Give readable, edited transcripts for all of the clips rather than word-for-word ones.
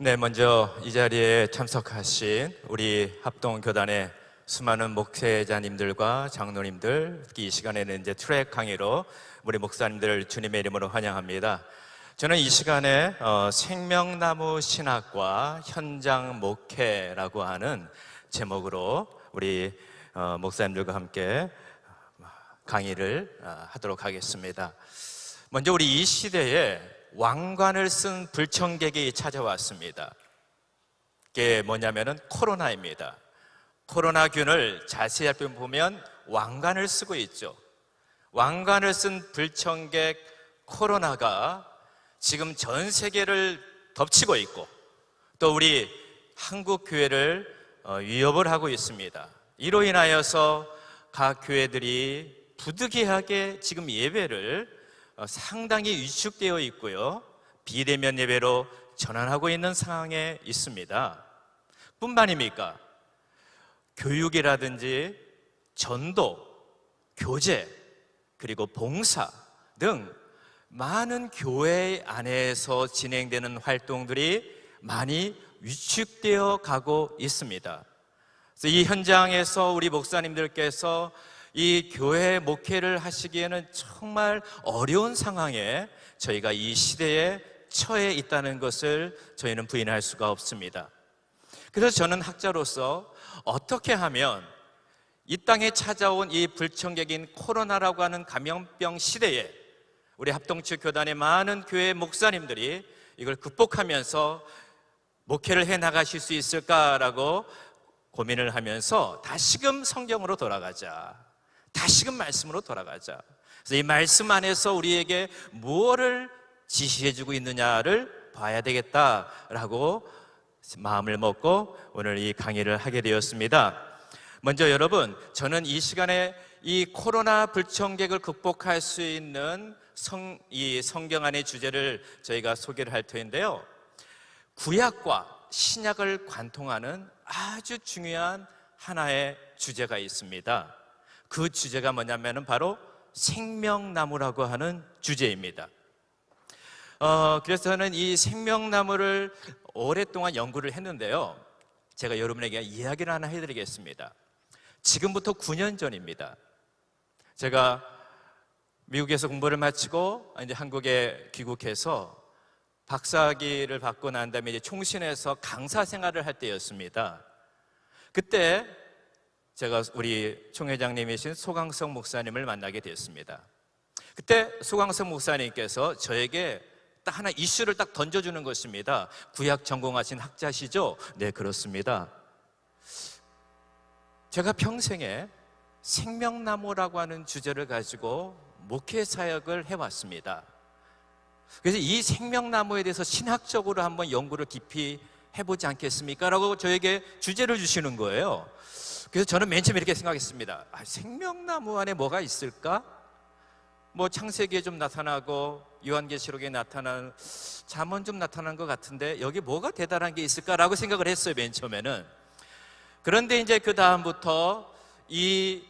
네, 먼저 이 자리에 참석하신 우리 합동교단의 수많은 목회자님들과 장로님들, 특히 이 시간에는 이제 트랙 강의로 우리 목사님들 주님의 이름으로 환영합니다. 저는 이 시간에 생명나무 신학과 현장 목회라고 하는 제목으로 우리 목사님들과 함께 강의를 하도록 하겠습니다. 먼저 우리 이 시대에 왕관을 쓴 불청객이 찾아왔습니다. 그게 뭐냐면은 코로나입니다. 코로나균을 자세히 보면 왕관을 쓰고 있죠. 왕관을 쓴 불청객 코로나가 지금 전 세계를 덮치고 있고 또 우리 한국 교회를 위협을 하고 있습니다. 이로 인하여서 각 교회들이 부득이하게 지금 예배를 상당히 위축되어 있고요, 비대면 예배로 전환하고 있는 상황에 있습니다. 뿐만입니까? 교육이라든지 전도, 교제, 그리고 봉사 등 많은 교회 안에서 진행되는 활동들이 많이 위축되어 가고 있습니다. 그래서 이 현장에서 우리 목사님들께서 이 교회 목회를 하시기에는 정말 어려운 상황에 저희가 이 시대에 처해 있다는 것을 저희는 부인할 수가 없습니다. 그래서 저는 학자로서 어떻게 하면 이 땅에 찾아온 이 불청객인 코로나라고 하는 감염병 시대에 우리 합동측 교단의 많은 교회 목사님들이 이걸 극복하면서 목회를 해 나가실 수 있을까라고 고민을 하면서 다시금 성경으로 돌아가자, 다시금 말씀으로 돌아가자. 그래서 이 말씀 안에서 우리에게 무엇을 지시해주고 있느냐를 봐야 되겠다라고 마음을 먹고 오늘 이 강의를 하게 되었습니다. 먼저 여러분, 저는 이 시간에 이 코로나 불청객을 극복할 수 있는 이 성경 안의 주제를 저희가 소개를 할 터인데요, 구약과 신약을 관통하는 아주 중요한 하나의 주제가 있습니다. 그 주제가 뭐냐면 바로 생명나무라고 하는 주제입니다. 그래서 저는 이 생명나무를 오랫동안 연구를 했는데요, 제가 여러분에게 이야기를 하나 해드리겠습니다. 지금부터 9년 전입니다. 제가 미국에서 공부를 마치고 이제 한국에 귀국해서 박사학위를 받고 난 다음에 이제 총신에서 강사 생활을 할 때였습니다. 그때 제가 우리 총회장님이신 소강성 목사님을 만나게 되었습니다. 그때 소강성 목사님께서 저에게 딱 하나 이슈를 딱 던져주는 것입니다. 구약 전공하신 학자시죠? 네, 그렇습니다. 제가 평생에 생명나무라고 하는 주제를 가지고 목회 사역을 해왔습니다. 그래서 이 생명나무에 대해서 신학적으로 한번 연구를 깊이 해보지 않겠습니까? 라고 저에게 주제를 주시는 거예요. 그래서 저는 맨 처음에 이렇게 생각했습니다. 생명나무 안에 뭐가 있을까? 뭐 창세기에 좀 나타나고 요한계시록에 나타나는, 잠언 좀 나타난 것 같은데 여기 뭐가 대단한 게 있을까라고 생각을 했어요, 맨 처음에는. 그런데 이제 그 다음부터 이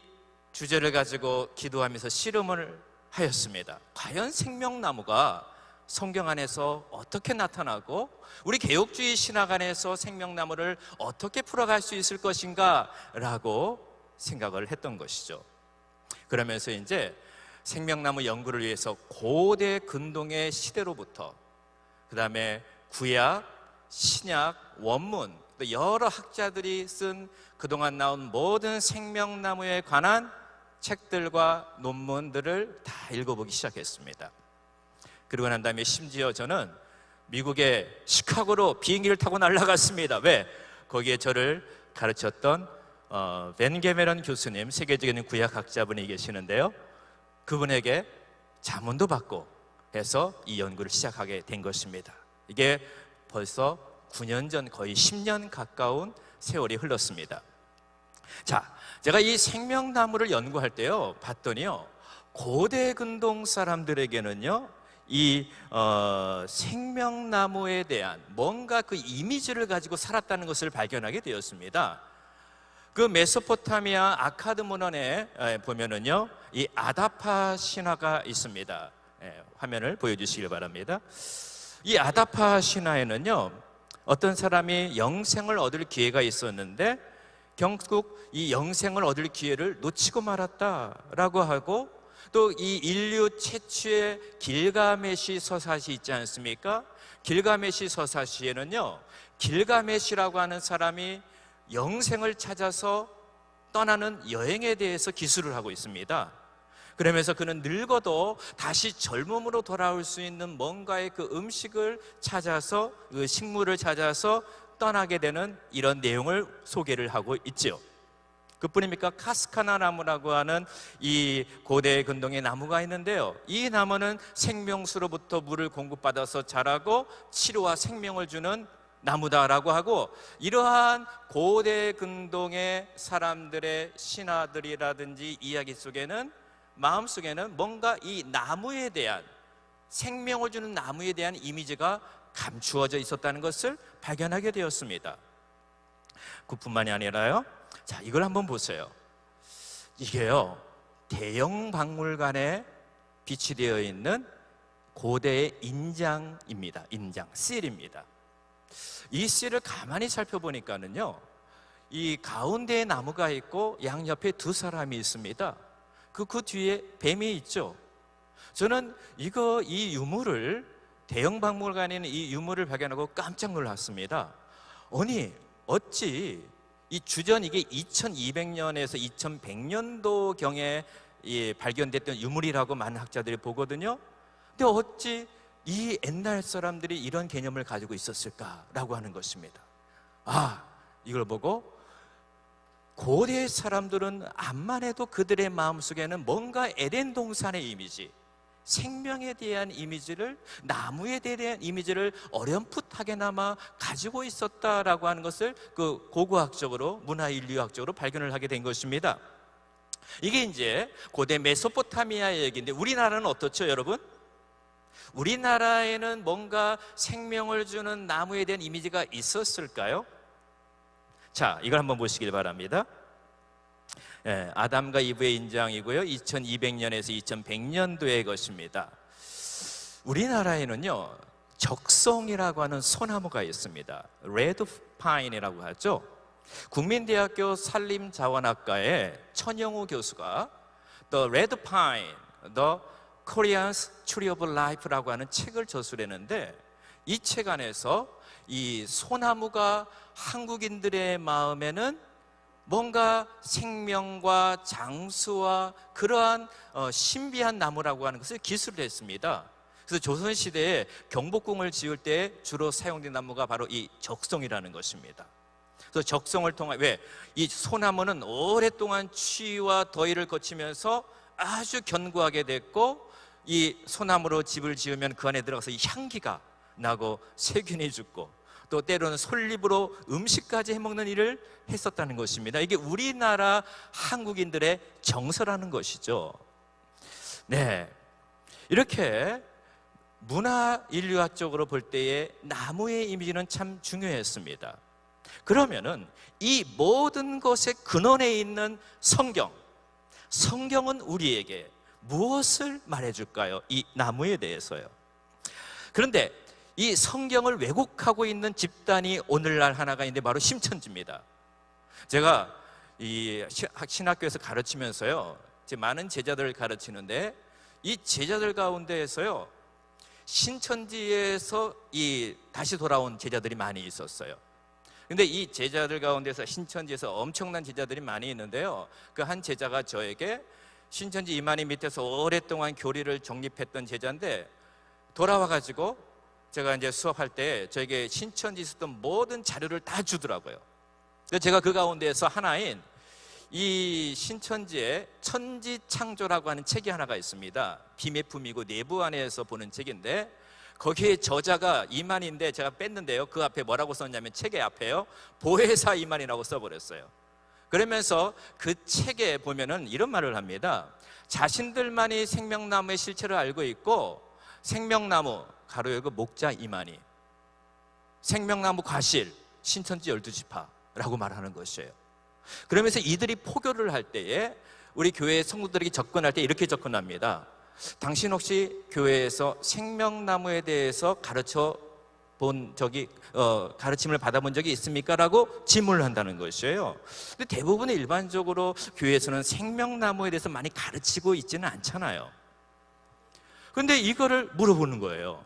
주제를 가지고 기도하면서 씨름을 하였습니다. 과연 생명나무가 성경 안에서 어떻게 나타나고 우리 개혁주의 신학 안에서 생명나무를 어떻게 풀어갈 수 있을 것인가 라고 생각을 했던 것이죠. 그러면서 이제 생명나무 연구를 위해서 고대 근동의 시대로부터 그 다음에 구약, 신약, 원문, 또 여러 학자들이 쓴 그동안 나온 모든 생명나무에 관한 책들과 논문들을 다 읽어보기 시작했습니다. 그러고 난 다음에 심지어 저는 미국의 시카고로 비행기를 타고 날아갔습니다. 왜? 거기에 저를 가르쳤던 벤 게메런 교수님, 세계적인 구약학자분이 계시는데요, 그분에게 자문도 받고 해서 이 연구를 시작하게 된 것입니다. 이게 벌써 9년 전, 거의 10년 가까운 세월이 흘렀습니다. 자, 제가 이 생명나무를 연구할 때요, 봤더니요, 고대 근동 사람들에게는요, 이 생명나무에 대한 뭔가 그 이미지를 가지고 살았다는 것을 발견하게 되었습니다. 그 메소포타미아 아카드 문헌에 보면은요, 이 아다파 신화가 있습니다. 화면을 보여주시길 바랍니다. 이 아다파 신화에는요, 어떤 사람이 영생을 얻을 기회가 있었는데 결국 이 영생을 얻을 기회를 놓치고 말았다라고 하고, 또 이 인류 최초의 길가메시 서사시 있지 않습니까? 길가메시 서사시에는요, 길가메시라고 하는 사람이 영생을 찾아서 떠나는 여행에 대해서 기술을 하고 있습니다. 그러면서 그는 늙어도 다시 젊음으로 돌아올 수 있는 뭔가의 그 음식을 찾아서, 그 식물을 찾아서 떠나게 되는 이런 내용을 소개를 하고 있지요. 그뿐입니까? 카스카나 나무라고 하는 이 고대 근동의 나무가 있는데요, 이 나무는 생명수로부터 물을 공급받아서 자라고 치료와 생명을 주는 나무다라고 하고, 이러한 고대 근동의 사람들의 신화들이라든지 이야기 속에는, 마음속에는 뭔가 이 나무에 대한, 생명을 주는 나무에 대한 이미지가 감추어져 있었다는 것을 발견하게 되었습니다. 그뿐만이 아니라요, 자, 이걸 한번 보세요. 이게요, 대형 박물관에 비치되어 있는 고대의 인장입니다. 인장, 실입니다. 이 실을 가만히 살펴보니까는요, 이 가운데에 나무가 있고 양옆에 두 사람이 있습니다. 그 뒤에 뱀이 있죠. 저는 이 유물을, 대형 박물관에 있는 이 유물을 발견하고 깜짝 놀랐습니다. 아니, 어찌 이 주전, 이게 2200년에서 2100년도경에 발견됐던 유물이라고 많은 학자들이 보거든요. 근데 어찌 이 옛날 사람들이 이런 개념을 가지고 있었을까라고 하는 것입니다. 이걸 보고 고대 사람들은 암만 해도 그들의 마음속에는 뭔가 에덴 동산의 이미지, 생명에 대한 이미지를, 나무에 대한 이미지를 어렴풋하게나마 가지고 있었다라고 하는 것을 그 고고학적으로, 문화인류학적으로 발견을 하게 된 것입니다. 이게 이제 고대 메소포타미아의 얘기인데, 우리나라는 어떻죠, 여러분? 우리나라에는 뭔가 생명을 주는 나무에 대한 이미지가 있었을까요? 자, 이걸 한번 보시길 바랍니다. 아담과 이브의 인장이고요, 2200년에서 2100년도의 것입니다. 우리나라에는요, 적송이라고 하는 소나무가 있습니다. 레드 파인이라고 하죠. 국민대학교 산림자원학과의 천영우 교수가 The Red Pine, The Korean Tree of Life라고 하는 책을 저술했는데, 이 책 안에서 이 소나무가 한국인들의 마음에는 뭔가 생명과 장수와 그러한 신비한 나무라고 하는 것을 기술을 했습니다. 그래서 조선시대에 경복궁을 지을 때 주로 사용된 나무가 바로 이 적송이라는 것입니다. 그래서 적송을 통해, 왜? 이 소나무는 오랫동안 추위와 더위를 거치면서 아주 견고하게 됐고, 이 소나무로 집을 지으면 그 안에 들어가서 이 향기가 나고 세균이 죽고, 또 때로는 솔잎으로 음식까지 해먹는 일을 했었다는 것입니다. 이게 우리나라 한국인들의 정서라는 것이죠. 네, 이렇게 문화인류학적으로 볼 때의 나무의 이미지는 참 중요했습니다. 그러면은 이 모든 것의 근원에 있는 성경은 우리에게 무엇을 말해줄까요? 이 나무에 대해서요. 그런데 이 성경을 왜곡하고 있는 집단이 오늘날 하나가 있는데, 바로 심천지입니다. 제가 이 신학교에서 가르치면서요, 많은 제자들을 가르치는데, 이 제자들 가운데에서요, 신천지에서 다시 돌아온 제자들이 많이 있었어요. 근데 이 제자들 가운데서 신천지에서 엄청난 제자들이 많이 있는데요, 그 한 제자가 저에게, 신천지 이만희 밑에서 오랫동안 교리를 정립했던 제자인데, 돌아와가지고 제가 이제 수업할 때 저에게 신천지 있었던 모든 자료를 다 주더라고요. 그래서 제가 그 가운데에서 하나인 이 신천지의 천지창조라고 하는 책이 하나가 있습니다. 비매품이고 내부 안에서 보는 책인데, 거기에 저자가 이만희인데 제가 뺐는데요, 그 앞에 뭐라고 썼냐면, 책의 앞에요, 보혜사 이만희라고 써버렸어요. 그러면서 그 책에 보면은 이런 말을 합니다. 자신들만이 생명나무의 실체를 알고 있고, 생명나무 가로 열고 목자 이만희, 생명나무 과실 신천지 12지파라고 말하는 것이에요. 그러면서 이들이 포교를 할 때에 우리 교회 성도들에게 접근할 때 이렇게 접근합니다. 당신 혹시 교회에서 생명나무에 대해서 가르쳐 가르침을 받아본 적이 있습니까? 라고 질문을 한다는 것이에요. 근데 대부분의 일반적으로 교회에서는 생명나무에 대해서 많이 가르치고 있지는 않잖아요. 그런데 이거를 물어보는 거예요.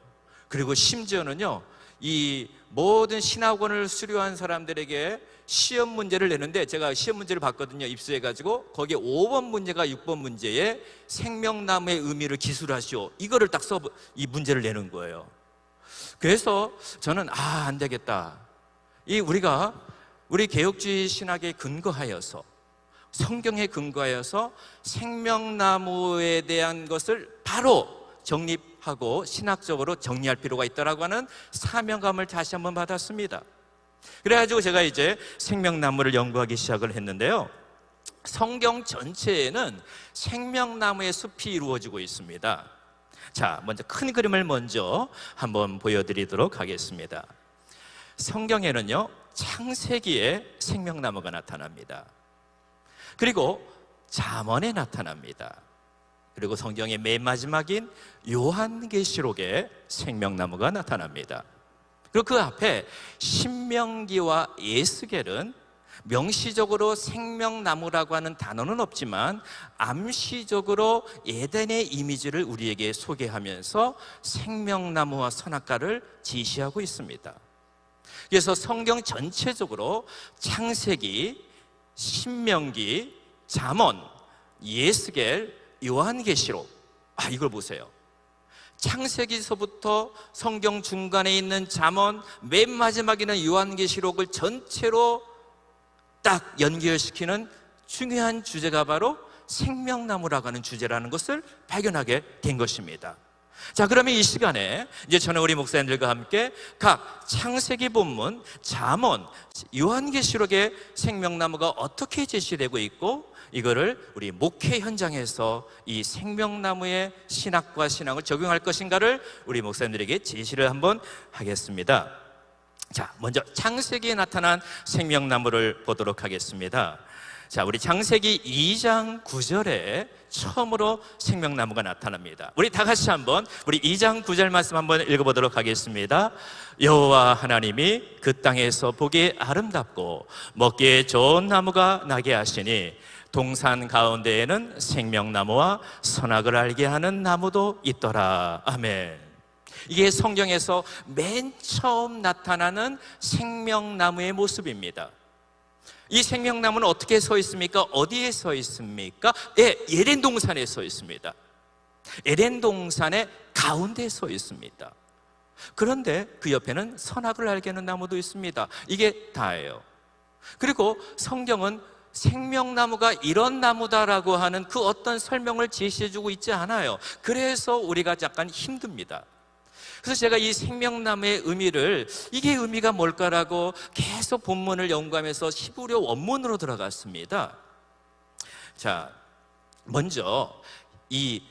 그리고 심지어는요, 이 모든 신학원을 수료한 사람들에게 시험 문제를 내는데, 제가 시험 문제를 봤거든요. 입수해가지고 거기에 5번 문제가 6번 문제에 생명나무의 의미를 기술하시오, 이거를 딱 이 문제를 내는 거예요. 그래서 저는 안 되겠다. 우리 개혁주의 신학에 근거하여서, 성경에 근거하여서 생명나무에 대한 것을 바로 정립하고 신학적으로 정리할 필요가 있다라고 하는 사명감을 다시 한번 받았습니다. 그래가지고 제가 이제 생명나무를 연구하기 시작을 했는데요, 성경 전체에는 생명나무의 숲이 이루어지고 있습니다. 자, 먼저 큰 그림을 먼저 한번 보여드리도록 하겠습니다. 성경에는요, 창세기에 생명나무가 나타납니다. 그리고 잠언에 나타납니다. 그리고 성경의 맨 마지막인 요한계시록에 생명나무가 나타납니다. 그리고 그 앞에 신명기와 에스겔은 명시적으로 생명나무라고 하는 단어는 없지만 암시적으로 에덴의 이미지를 우리에게 소개하면서 생명나무와 선악과를 지시하고 있습니다. 그래서 성경 전체적으로 창세기, 신명기, 잠언, 에스겔, 요한계시록, 이걸 보세요. 창세기서부터 성경 중간에 있는 잠언, 맨 마지막에는 요한계시록을 전체로 딱 연결시키는 중요한 주제가 바로 생명나무라고 하는 주제라는 것을 발견하게 된 것입니다. 자, 그러면 이 시간에 이제 저는 우리 목사님들과 함께 각 창세기 본문, 잠언, 요한계시록의 생명나무가 어떻게 제시되고 있고, 이거를 우리 목회 현장에서 이 생명나무의 신학과 신앙을 적용할 것인가를 우리 목사님들에게 제시를 한번 하겠습니다. 자, 먼저 창세기에 나타난 생명나무를 보도록 하겠습니다. 자, 우리 창세기 2장 9절에 처음으로 생명나무가 나타납니다. 우리 다 같이 한번 우리 2장 9절 말씀 한번 읽어보도록 하겠습니다. 여호와 하나님이 그 땅에서 보기에 아름답고 먹기에 좋은 나무가 나게 하시니 동산 가운데에는 생명나무와 선악을 알게 하는 나무도 있더라. 아멘. 이게 성경에서 맨 처음 나타나는 생명나무의 모습입니다. 이 생명나무는 어떻게 서 있습니까? 어디에 서 있습니까? 에덴 동산에 서 있습니다. 에덴 동산의 가운데에 서 있습니다. 그런데 그 옆에는 선악을 알게 하는 나무도 있습니다. 이게 다예요. 그리고 성경은 생명나무가 이런 나무다라고 하는 그 어떤 설명을 제시해주고 있지 않아요. 그래서 우리가 약간 힘듭니다. 그래서 제가 이 생명나무의 의미를, 이게 의미가 뭘까라고 계속 본문을 연구하면서 히브리어 원문으로 들어갔습니다. 자, 먼저 이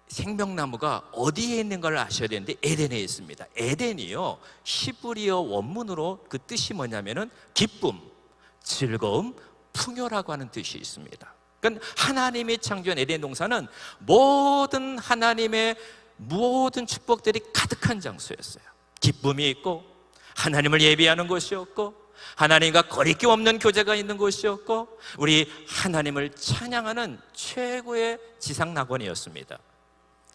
생명나무가 어디에 있는 걸 아셔야 되는데, 에덴에 있습니다. 에덴이요, 히브리어 원문으로 그 뜻이 뭐냐면은 기쁨, 즐거움, 풍요라고 하는 뜻이 있습니다. 그러니까 하나님이 창조한 에덴 동산은 모든 하나님의 모든 축복들이 가득한 장소였어요. 기쁨이 있고, 하나님을 예배하는 곳이었고, 하나님과 거리낌 없는 교제가 있는 곳이었고, 우리 하나님을 찬양하는 최고의 지상낙원이었습니다.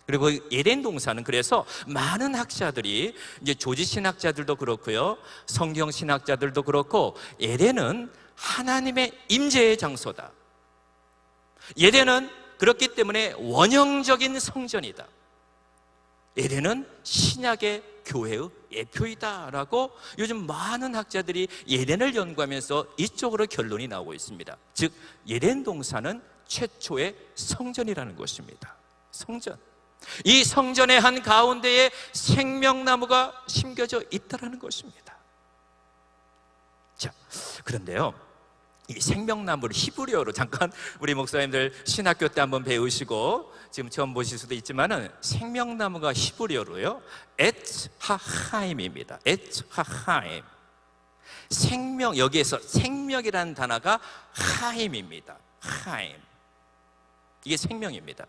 그리고 에덴 동산은 그래서 많은 학자들이, 이제 조지신학자들도 그렇고요, 성경신학자들도 그렇고, 에덴은 하나님의 임재의 장소다. 에덴은 그렇기 때문에 원형적인 성전이다. 에덴은 신약의 교회의 예표이다라고 요즘 많은 학자들이 에덴을 연구하면서 이쪽으로 결론이 나오고 있습니다. 즉, 에덴 동산은 최초의 성전이라는 것입니다. 성전. 이 성전의 한 가운데에 생명나무가 심겨져 있다는 것입니다. 자, 그런데요, 이 생명나무를 히브리어로, 잠깐 우리 목사님들 신학교 때 한번 배우시고 지금 처음 보실 수도 있지만은, 생명나무가 히브리어로요, 에츠하하임입니다. 에츠하하임. 생명, 여기에서 생명이라는 단어가 하임입니다. 하임. 이게 생명입니다.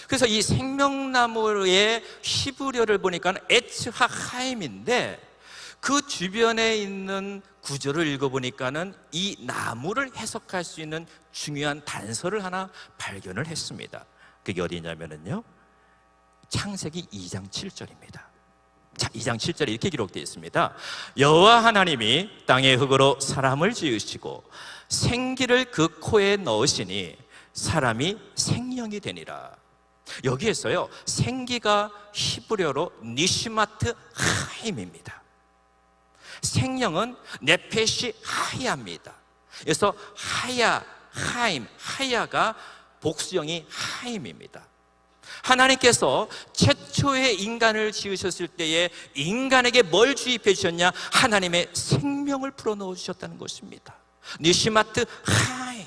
그래서 이 생명나무의 히브리어를 보니까 에츠하하임인데, 그 주변에 있는 구절을 읽어보니까는 이 나무를 해석할 수 있는 중요한 단서를 하나 발견을 했습니다. 그게 어디냐면요, 창세기 2장 7절입니다. 자, 2장 7절에 이렇게 기록되어 있습니다. 여호와 하나님이 땅의 흙으로 사람을 지으시고 생기를 그 코에 넣으시니 사람이 생명이 되니라. 여기에서요, 생기가 히브리어로 니시마트 하임입니다. 생명은 네페시 하야입니다. 그래서 하야, 하임, 하야가 복수형이 하임입니다. 하나님께서 최초의 인간을 지으셨을 때에 인간에게 뭘 주입해 주셨냐? 하나님의 생명을 불어넣어 주셨다는 것입니다. 니시마트 하임,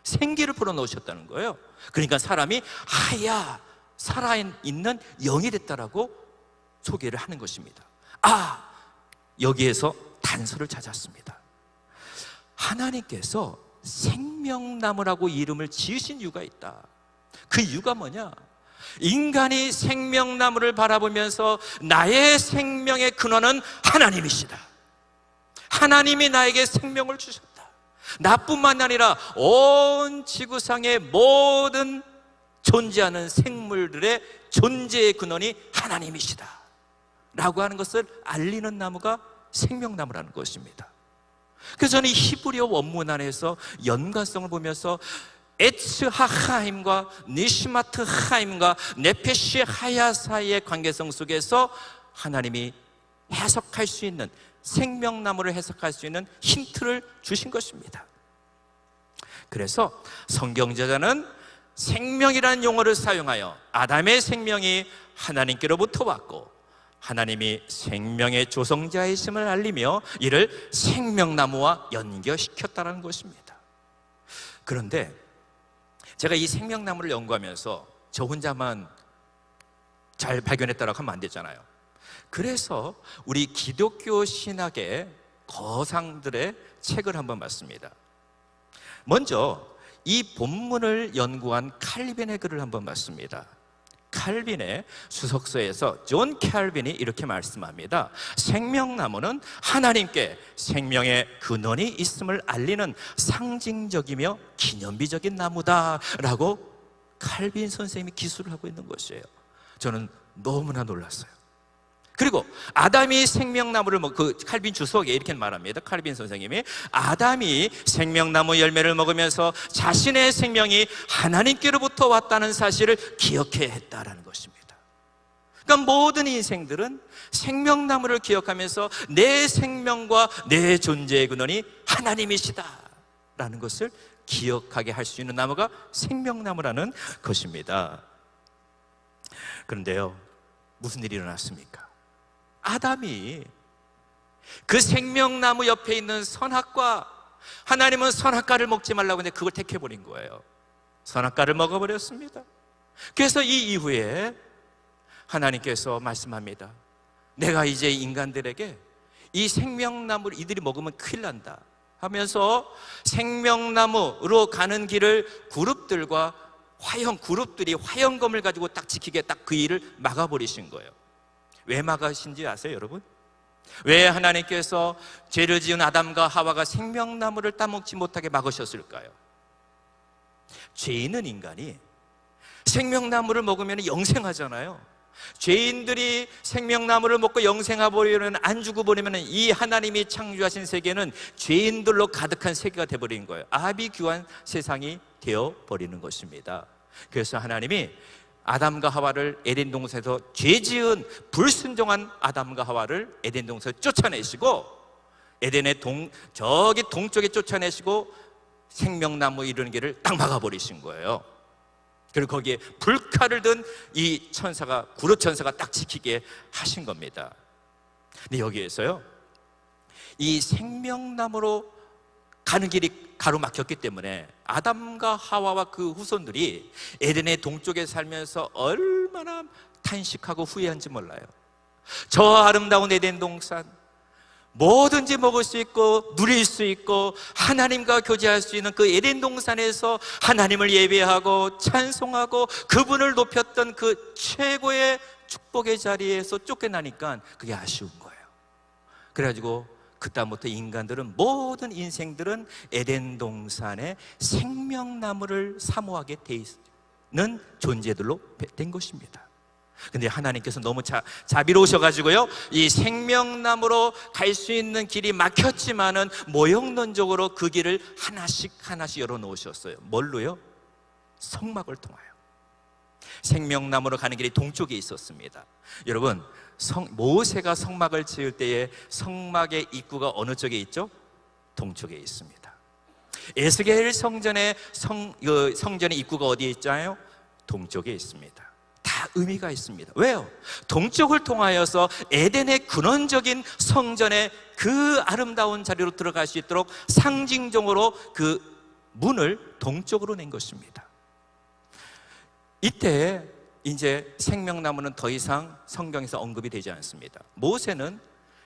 생기를 불어넣으셨다는 거예요. 그러니까 사람이 하야, 살아있는 영이 됐다라고 소개를 하는 것입니다. 아, 여기에서 단서를 찾았습니다. 하나님께서 생명나무라고 이름을 지으신 이유가 있다. 그 이유가 뭐냐? 인간이 생명나무를 바라보면서 나의 생명의 근원은 하나님이시다. 하나님이 나에게 생명을 주셨다. 나뿐만 아니라 온 지구상의 모든 존재하는 생물들의 존재의 근원이 하나님이시다 라고 하는 것을 알리는 나무가 생명나무라는 것입니다. 그래서 저는 이 히브리어 원문 안에서 연관성을 보면서 에츠 하하임과 니시마트 하임과 네페시 하야 사이의 관계성 속에서 하나님이 해석할 수 있는, 생명나무를 해석할 수 있는 힌트를 주신 것입니다. 그래서 성경저자는 생명이라는 용어를 사용하여 아담의 생명이 하나님께로부터 왔고 하나님이 생명의 조성자이심을 알리며 이를 생명나무와 연결시켰다는 것입니다. 그런데 제가 이 생명나무를 연구하면서 저 혼자만 잘 발견했다라고 하면 안 되잖아요. 그래서 우리 기독교 신학의 거상들의 책을 한번 봤습니다. 먼저 이 본문을 연구한 칼빈의 글을 한번 봤습니다. 칼빈의 수석서에서 존 칼빈이 이렇게 말씀합니다. 생명나무는 하나님께 생명의 근원이 있음을 알리는 상징적이며 기념비적인 나무다라고 칼빈 선생님이 기술을 하고 있는 것이에요. 저는 너무나 놀랐어요. 그리고 아담이 생명나무를 그 칼빈 주석에 이렇게 말합니다. 칼빈 선생님이 아담이 생명나무 열매를 먹으면서 자신의 생명이 하나님께로부터 왔다는 사실을 기억해야 했다라는 것입니다. 그러니까 모든 인생들은 생명나무를 기억하면서 내 생명과 내 존재의 근원이 하나님이시다라는 것을 기억하게 할 수 있는 나무가 생명나무라는 것입니다. 그런데요, 무슨 일이 일어났습니까? 아담이 그 생명나무 옆에 있는 선악과, 하나님은 선악과를 먹지 말라고 했는데 그걸 택해버린 거예요. 선악과를 먹어버렸습니다. 그래서 이 이후에 하나님께서 말씀합니다. 내가 이제 인간들에게 이 생명나무를 이들이 먹으면 큰일 난다 하면서 생명나무로 가는 길을 그룹들과 그룹들이 화형검을 가지고 딱 지키게 딱 그 일을 막아버리신 거예요. 왜 막으신지 아세요, 여러분? 왜 하나님께서 죄를 지은 아담과 하와가 생명나무를 따먹지 못하게 막으셨을까요? 죄 있는 인간이 생명나무를 먹으면 영생하잖아요. 죄인들이 생명나무를 먹고 영생하버리면, 안 죽어버리면 이 하나님이 창조하신 세계는 죄인들로 가득한 세계가 되어버린 거예요. 아비규환 세상이 되어버리는 것입니다. 그래서 하나님이 아담과 하와를 에덴 동산에서 죄지은 불순종한 아담과 하와를 에덴 동산에서 쫓아내시고 에덴의 저기 동쪽에 쫓아내시고 생명나무 이르는 길을 딱 막아버리신 거예요. 그리고 거기에 불칼을 든 이 천사가, 구루 천사가 딱 지키게 하신 겁니다. 근데 여기에서요, 이 생명나무로 가는 길이 가로막혔기 때문에 아담과 하와와 그 후손들이 에덴의 동쪽에 살면서 얼마나 탄식하고 후회한지 몰라요. 저 아름다운 에덴 동산, 뭐든지 먹을 수 있고 누릴 수 있고 하나님과 교제할 수 있는 그 에덴 동산에서 하나님을 예배하고 찬송하고 그분을 높였던 그 최고의 축복의 자리에서 쫓겨나니까 그게 아쉬운 거예요. 그래가지고 그다음부터 인간들은 모든 인생들은 에덴 동산의 생명나무를 사모하게 돼 있는 존재들로 된 것입니다. 근데 하나님께서 너무 자비로우셔가지고요, 이 생명나무로 갈 수 있는 길이 막혔지만은 모형론적으로 그 길을 하나씩 열어놓으셨어요. 뭘로요? 성막을 통하여. 생명나무로 가는 길이 동쪽에 있었습니다. 여러분, 모세가 성막을 지을 때에 성막의 입구가 어느 쪽에 있죠? 동쪽에 있습니다. 에스겔 성전의 성전의 입구가 어디에 있잖아요? 동쪽에 있습니다. 다 의미가 있습니다. 왜요? 동쪽을 통하여서 에덴의 근원적인 성전의 그 아름다운 자리로 들어갈 수 있도록 상징적으로 그 문을 동쪽으로 낸 것입니다. 이때 이제 생명나무는 더 이상 성경에서 언급이 되지 않습니다. 모세는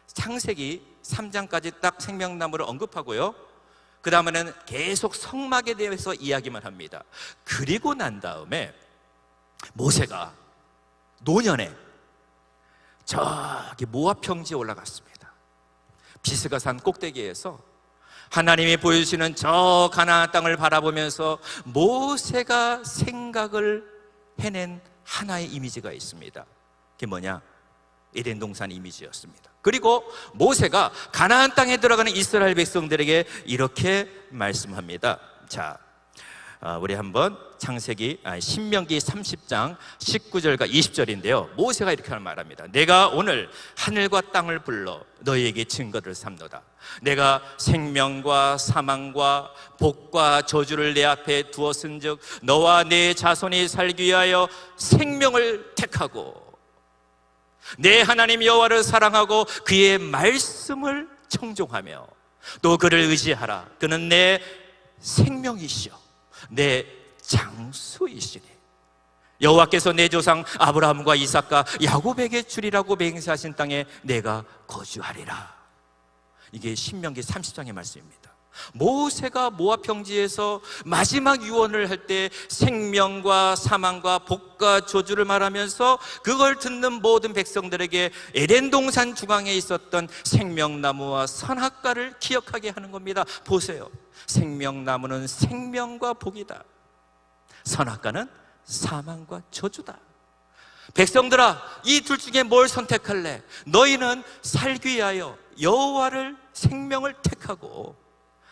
창세기 3장까지 딱 생명나무를 언급하고요, 그 다음에는 계속 성막에 대해서 이야기만 합니다. 그리고 난 다음에 모세가 노년에 저기 모압 평지에 올라갔습니다. 비스가 산 꼭대기에서 하나님이 보여주시는 저 가나안 땅을 바라보면서 모세가 생각을 해낸 하나의 이미지가 있습니다. 그게 뭐냐? 에덴 동산 이미지였습니다. 그리고 모세가 가나안 땅에 들어가는 이스라엘 백성들에게 이렇게 말씀합니다. 자, 우리 한번 신명기 30장 19절과 20절인데요 모세가 이렇게 말합니다. 내가 오늘 하늘과 땅을 불러 너희에게 증거를 삼노다. 내가 생명과 사망과 복과 저주를 내 앞에 두었은즉 너와 내 자손이 살기 위하여 생명을 택하고 내 하나님 여호와를 사랑하고 그의 말씀을 청종하며 또 그를 의지하라. 그는 내 생명이시오 내 장수이시니 여호와께서 내 조상 아브라함과 이삭과 야곱에게 주리라고 맹세하신 땅에 내가 거주하리라. 이게 신명기 30장의 말씀입니다. 모세가 모압 평지에서 마지막 유언을 할 때 생명과 사망과 복과 저주를 말하면서 그걸 듣는 모든 백성들에게 에덴 동산 중앙에 있었던 생명나무와 선악과를 기억하게 하는 겁니다. 보세요. 생명나무는 생명과 복이다. 선악과는 사망과 저주다. 백성들아, 이 둘 중에 뭘 선택할래? 너희는 살기 위하여 여호와를 생명을 택하고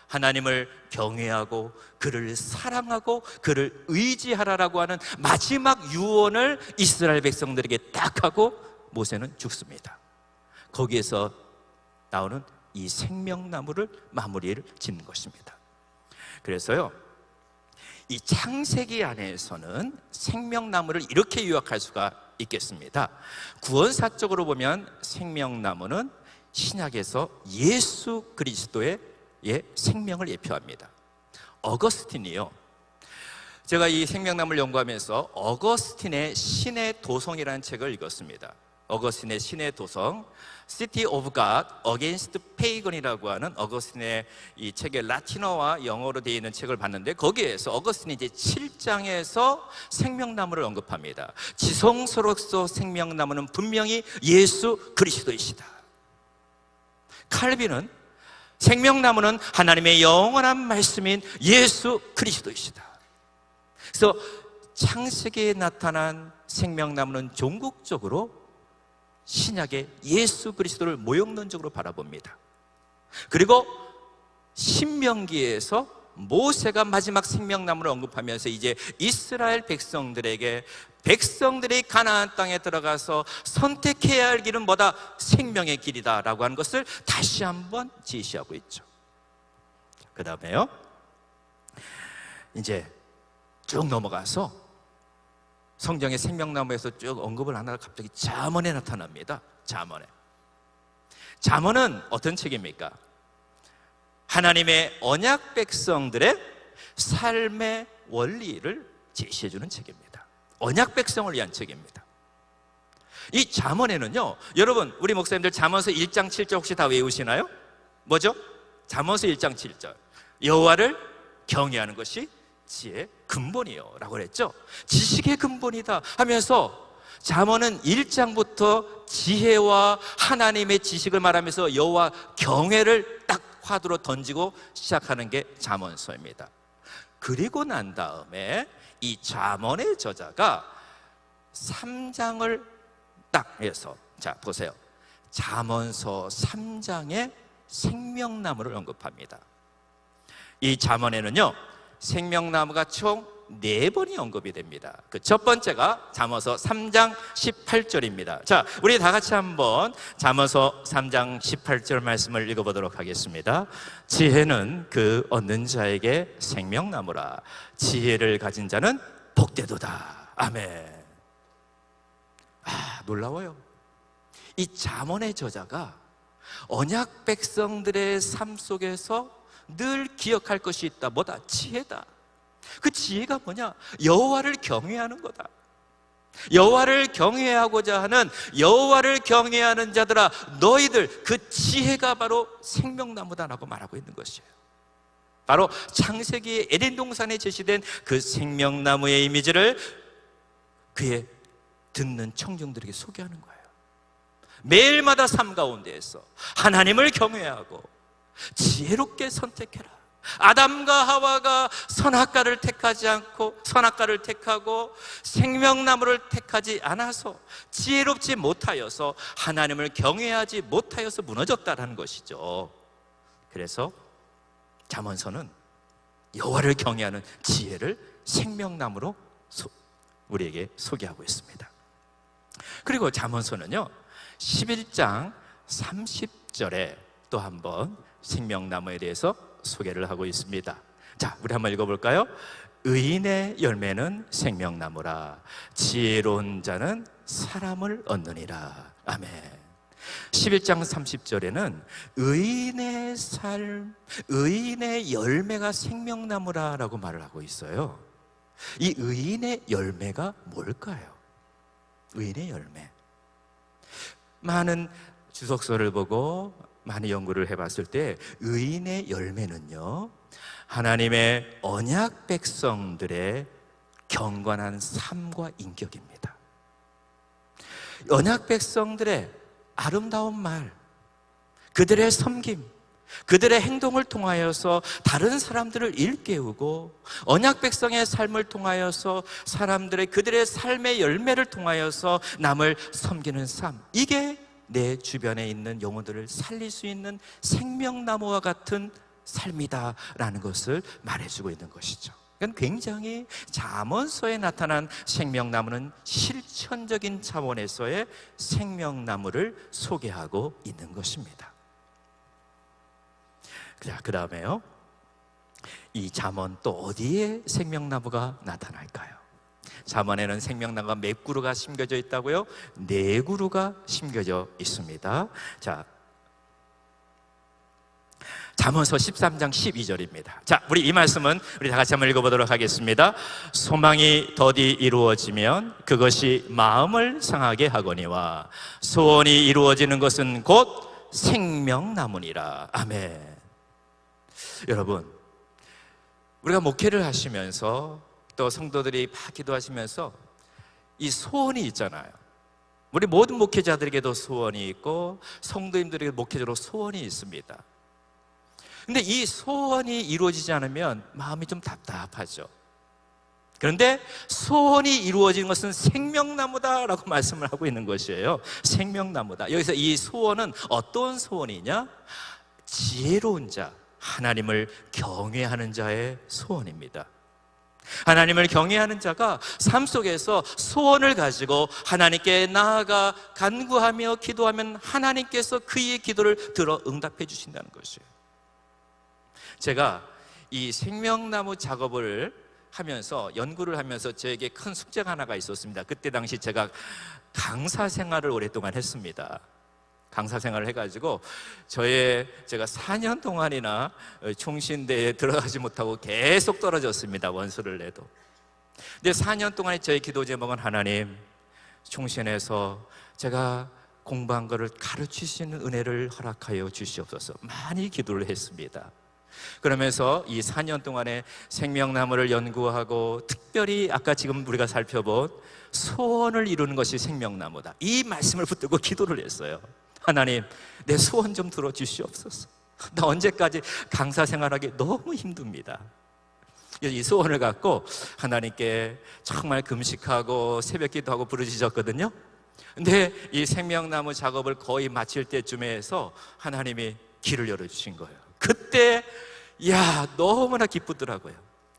하나님을 경외하고 그를 사랑하고 그를 의지하라라고 하는 마지막 유언을 이스라엘 백성들에게 딱 하고 모세는 죽습니다. 거기에서 나오는 이 생명나무를 마무리를 짓는 것입니다. 그래서요, 이 창세기 안에서는 생명나무를 이렇게 요약할 수가 있겠습니다. 구원사적으로 보면 생명나무는 신약에서 예수 그리스도의 생명을 예표합니다. 어거스틴이요, 제가 이 생명나무를 연구하면서 어거스틴의 신의 도성이라는 책을 읽었습니다. 어거스틴의 신의 도성, City of God Against Pagan이라고 하는 어거스틴의 이 책의 라틴어와 영어로 되어 있는 책을 봤는데 거기에서 어거스틴이 이제 7장에서 생명나무를 언급합니다. 지성소로서 생명나무는 분명히 예수 그리스도이시다. 칼빈은 생명나무는 하나님의 영원한 말씀인 예수 그리스도이시다. 그래서 창세기에 나타난 생명나무는 종국적으로 신약의 예수 그리스도를 모형론적으로 바라봅니다. 그리고 신명기에서 모세가 마지막 생명나무를 언급하면서 이제 이스라엘 백성들이 가나안 땅에 들어가서 선택해야 할 길은 뭐다? 생명의 길이다라고 하는 것을 다시 한번 제시하고 있죠. 그 다음에요, 이제 쭉 넘어가서 성경의 생명나무에서 쭉 언급을 하다가 갑자기 잠언에 나타납니다. 잠언은 어떤 책입니까? 하나님의 언약 백성들의 삶의 원리를 제시해주는 책입니다. 언약 백성을 위한 책입니다. 이 잠언에는요, 여러분 우리 목사님들 잠언서 1장 7절 혹시 다 외우시나요? 뭐죠? 잠언서 1장 7절 여호와를 경외하는 것이 지혜의 근본이요 라고 그랬죠. 지식의 근본이다 하면서 잠언은 1장부터 지혜와 하나님의 지식을 말하면서 여호와 경외를 딱 화두로 던지고 시작하는 게 잠언서입니다. 그리고 난 다음에 이 잠언의 저자가 3장을 딱 해서, 자 보세요, 잠언서 3장에 생명나무를 언급합니다. 이 잠언에는요 생명나무가 총 4번이 언급이 됩니다. 그 첫 번째가 잠언서 3장 18절입니다. 자, 우리 다 같이 한번 잠언서 3장 18절 말씀을 읽어보도록 하겠습니다. 지혜는 그 얻는 자에게 생명나무라. 지혜를 가진 자는 복되도다. 아멘. 놀라워요. 이 잠언의 저자가 언약 백성들의 삶 속에서 늘 기억할 것이 있다. 뭐다? 지혜다. 그 지혜가 뭐냐? 여호와를 경외하는 거다. 여호와를 경외하고자 하는, 여호와를 경외하는 자들아 너희들 그 지혜가 바로 생명나무다라고 말하고 있는 것이에요. 바로 창세기 에덴 동산에 제시된 그 생명나무의 이미지를 그의 듣는 청중들에게 소개하는 거예요. 매일마다 삶 가운데에서 하나님을 경외하고 지혜롭게 선택해라. 아담과 하와가 선악과를 택하지 않고, 선악과를 택하고 생명나무를 택하지 않아서, 지혜롭지 못하여서, 하나님을 경외하지 못하여서 무너졌다라는 것이죠. 그래서 잠언서는 여호와를 경외하는 지혜를 생명나무로 우리에게 소개하고 있습니다. 그리고 잠언서는요 11장 30절에 또 한번 생명나무에 대해서 소개를 하고 있습니다. 자, 우리 한번 읽어볼까요? 의인의 열매는 생명나무라. 지혜로운 자는 사람을 얻느니라. 아멘. 11장 30절에는 의인의 삶, 의인의 열매가 생명나무라라고 말을 하고 있어요. 이 의인의 열매가 뭘까요? 의인의 열매. 많은 주석서를 보고 많이 연구를 해봤을 때 의인의 열매는요 하나님의 언약 백성들의 경건한 삶과 인격입니다. 언약 백성들의 아름다운 말, 그들의 섬김, 그들의 행동을 통하여서 다른 사람들을 일깨우고, 언약 백성의 삶을 통하여서 사람들의, 그들의 삶의 열매를 통하여서 남을 섬기는 삶, 이게 내 주변에 있는 영혼들을 살릴 수 있는 생명나무와 같은 삶이다라는 것을 말해주고 있는 것이죠. 그러니까 굉장히 잠언서에 나타난 생명나무는 실천적인 차원에서의 생명나무를 소개하고 있는 것입니다. 자, 그 다음에요, 이 잠언 또 어디에 생명나무가 나타날까요? 잠언에는 생명나무가 몇 그루가 심겨져 있다고요? 4그루가 심겨져 있습니다. 자, 잠언서 13장 12절입니다. 자, 우리 이 말씀은 우리 다 같이 한번 읽어보도록 하겠습니다. 소망이 더디 이루어지면 그것이 마음을 상하게 하거니와 소원이 이루어지는 것은 곧 생명나무니라. 아멘. 여러분, 우리가 목회를 하시면서 또 성도들이 막 기도하시면서 이 소원이 있잖아요. 우리 모든 목회자들에게도 소원이 있고 성도님들에게 목회자로 소원이 있습니다. 근데 이 소원이 이루어지지 않으면 마음이 좀 답답하죠. 그런데 소원이 이루어지는 것은 생명나무다라고 말씀을 하고 있는 것이에요. 생명나무다. 여기서 이 소원은 어떤 소원이냐? 지혜로운 자, 하나님을 경외하는 자의 소원입니다. 하나님을 경외하는 자가 삶 속에서 소원을 가지고 하나님께 나아가 간구하며 기도하면 하나님께서 그의 기도를 들어 응답해 주신다는 것이에요. 제가 이 생명나무 작업을 하면서, 연구를 하면서 저에게 큰 숙제가 하나가 있었습니다. 그때 당시 제가 강사 생활을 오랫동안 했습니다. 강사 생활을 해가지고 제가 4년 동안이나 총신대에 들어가지 못하고 계속 떨어졌습니다. 원서를 내도. 근데 4년 동안의 저의 기도 제목은 하나님, 총신에서 제가 공부한 것을 가르칠 수 있는 은혜를 허락하여 주시옵소서. 많이 기도를 했습니다. 그러면서 이 4년 동안에 생명나무를 연구하고 특별히 아까 지금 우리가 살펴본 소원을 이루는 것이 생명나무다, 이 말씀을 붙들고 기도를 했어요. 하나님, 내 소원 좀 들어주시옵소서. 나 언제까지 강사 생활하기 너무 힘듭니다. 이 소원을 갖고 하나님께 정말 금식하고 새벽기도하고 부르짖었거든요. 근데 이 생명나무 작업을 거의 마칠 때쯤에 해서 하나님이 길을 열어주신 거예요. 그때 너무나 기쁘더라고요.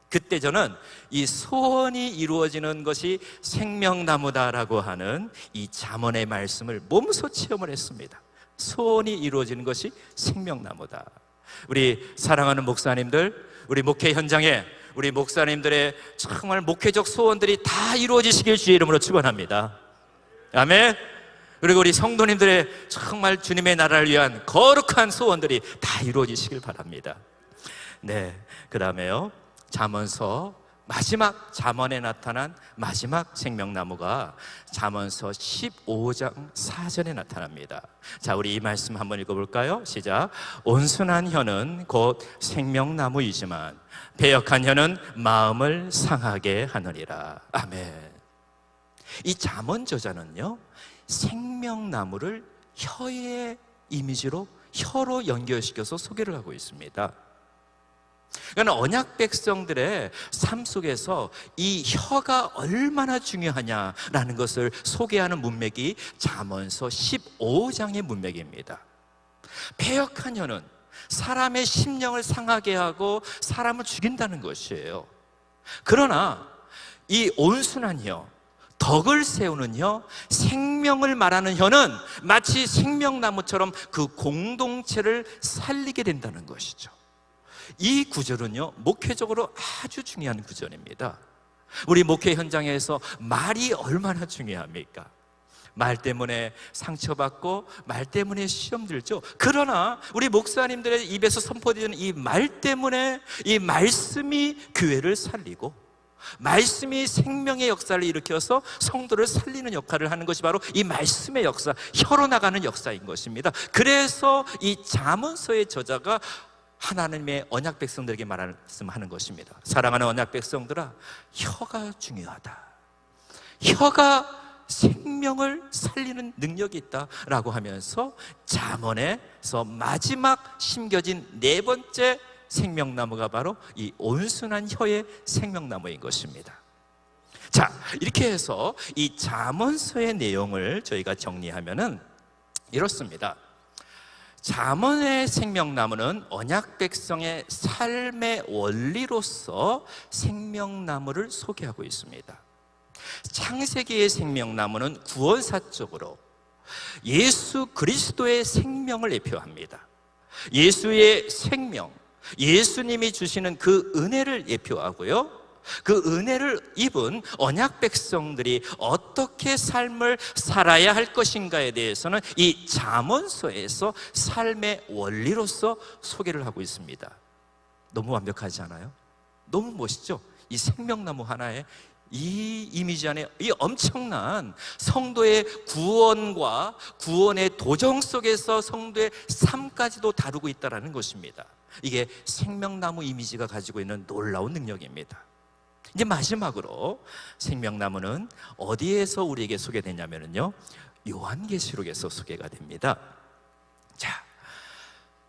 그때 저는 이 소원이 이루어지는 것이 생명나무다라고 하는 이 잠언의 말씀을 몸소 체험을 했습니다. 소원이 이루어지는 것이 생명나무다. 우리 사랑하는 목사님들, 우리 목회 현장에 우리 목사님들의 정말 목회적 소원들이 다 이루어지시길 주의 이름으로 축원합니다. 아멘. 그리고 우리 성도님들의 정말 주님의 나라를 위한 거룩한 소원들이 다 이루어지시길 바랍니다. 네, 그 다음에요, 잠언서 마지막 잠언에 나타난 마지막 생명나무가 잠언서 15장 4절에 나타납니다. 자, 우리 이 말씀 한번 읽어볼까요? 시작. 온순한 혀는 곧 생명나무이지만 배역한 혀는 마음을 상하게 하느니라. 아멘. 이 잠언 저자는요, 생명나무를 혀의 이미지로, 혀로 연결시켜서 소개를 하고 있습니다. 그러니까 언약 백성들의 삶 속에서 이 혀가 얼마나 중요하냐라는 것을 소개하는 문맥이 잠언서 15장의 문맥입니다. 패역한 혀는 사람의 심령을 상하게 하고 사람을 죽인다는 것이에요. 그러나 이 온순한 혀, 덕을 세우는 혀, 생명을 말하는 혀는 마치 생명나무처럼 그 공동체를 살리게 된다는 것이죠. 이 구절은요, 목회적으로 아주 중요한 구절입니다. 우리 목회 현장에서 말이 얼마나 중요합니까? 말 때문에 상처받고 말 때문에 시험 들죠. 그러나 우리 목사님들의 입에서 선포되는 이 말 때문에 이 말씀이 교회를 살리고 말씀이 생명의 역사를 일으켜서 성도를 살리는 역할을 하는 것이 바로 이 말씀의 역사, 혀로 나가는 역사인 것입니다. 그래서 이 잠언서의 저자가 하나님의 언약 백성들에게 말씀하는 것입니다. 사랑하는 언약 백성들아, 혀가 중요하다. 혀가 생명을 살리는 능력이 있다라고 하면서 잠언에서 마지막 심겨진 네 번째 생명나무가 바로 이 온순한 혀의 생명나무인 것입니다. 자, 이렇게 해서 이 잠언서의 내용을 저희가 정리하면은 이렇습니다. 잠언의 생명나무는 언약 백성의 삶의 원리로서 생명나무를 소개하고 있습니다. 창세기의 생명나무는 구원사적으로 예수 그리스도의 생명을 예표합니다. 예수의 생명, 예수님이 주시는 그 은혜를 예표하고요, 그 은혜를 입은 언약 백성들이 어떻게 삶을 살아야 할 것인가에 대해서는 이 잠언서에서 삶의 원리로서 소개를 하고 있습니다. 너무 완벽하지 않아요? 너무 멋있죠? 이 생명나무 하나에 이 이미지 안에 이 엄청난 성도의 구원과 구원의 도정 속에서 성도의 삶까지도 다루고 있다는 것입니다. 이게 생명나무 이미지가 가지고 있는 놀라운 능력입니다. 이제 마지막으로 생명나무는 어디에서 우리에게 소개되냐면요, 요한계시록에서 소개가 됩니다. 자,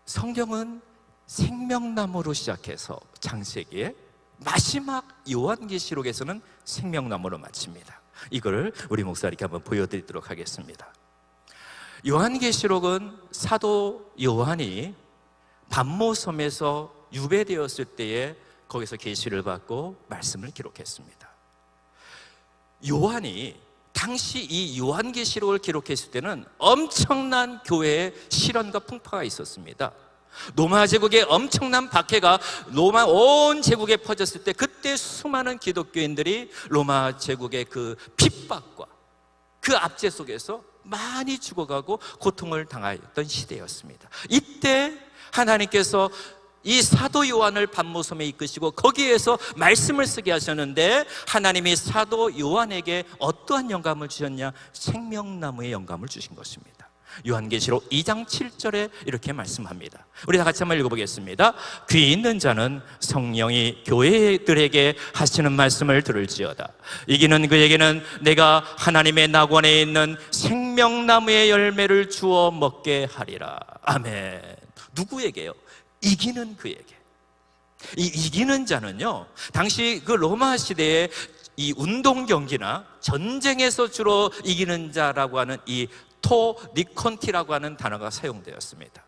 성경은 생명나무로 시작해서 창세기에 마지막 요한계시록에서는 생명나무로 마칩니다. 이걸 우리 목사님께 한번 보여드리도록 하겠습니다. 요한계시록은 사도 요한이 pat모섬에서 유배되었을 때에 거기서 계시를 받고 말씀을 기록했습니다. 요한이 당시 이 요한계시록을 기록했을 때는 엄청난 교회의 실현과 풍파가 있었습니다. 로마 제국의 엄청난 박해가 로마 온 제국에 퍼졌을 때, 그때 수많은 기독교인들이 로마 제국의 그 핍박과 그 압제 속에서 많이 죽어가고 고통을 당하였던 시대였습니다. 이때 하나님께서 이 사도 요한을 pat모섬에 이끄시고 거기에서 말씀을 쓰게 하셨는데, 하나님이 사도 요한에게 어떠한 영감을 주셨냐? 생명나무의 영감을 주신 것입니다. 요한계시록 2장 7절에 이렇게 말씀합니다. 우리 다 같이 한번 읽어보겠습니다. 귀 있는 자는 성령이 교회들에게 하시는 말씀을 들을지어다. 이기는 그에게는 내가 하나님의 낙원에 있는 생명나무의 열매를 주어 먹게 하리라. 아멘. 누구에게요? 이기는 그에게. 이 이기는 자는요, 당시 그 로마 시대에 이 운동 경기나 전쟁에서 주로 이기는 자라고 하는 이 토니콘티라고 하는 단어가 사용되었습니다.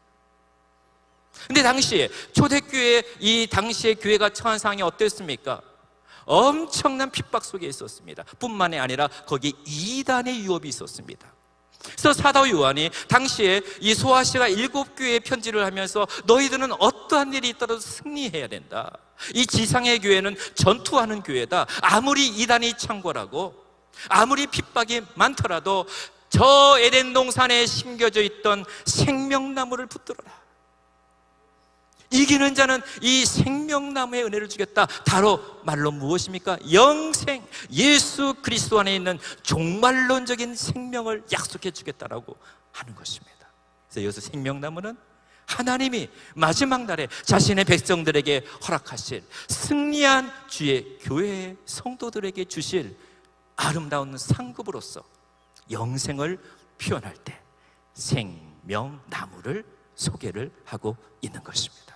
근데 당시에 초대교회, 이 당시의 교회가 처한 상황이 어땠습니까? 엄청난 핍박 속에 있었습니다. 뿐만이 아니라 거기 이단의 유업이 있었습니다. 그래서 사도 요한이 당시에 이 소아시아 7교회에 편지를 하면서 너희들은 어떠한 일이 있더라도 승리해야 된다. 이 지상의 교회는 전투하는 교회다. 아무리 이단이 창궐하고 아무리 핍박이 많더라도 저 에덴 동산에 심겨져 있던 생명나무를 붙들어라. 이기는 자는 이 생명나무의 은혜를 주겠다. 다로 말로 무엇입니까? 영생, 예수 그리스도 안에 있는 종말론적인 생명을 약속해 주겠다라고 하는 것입니다. 그래서 여기서 생명나무는 하나님이 마지막 날에 자신의 백성들에게 허락하실 승리한 주의 교회의 성도들에게 주실 아름다운 상급으로서 영생을 표현할 때 생명나무를 소개를 하고 있는 것입니다.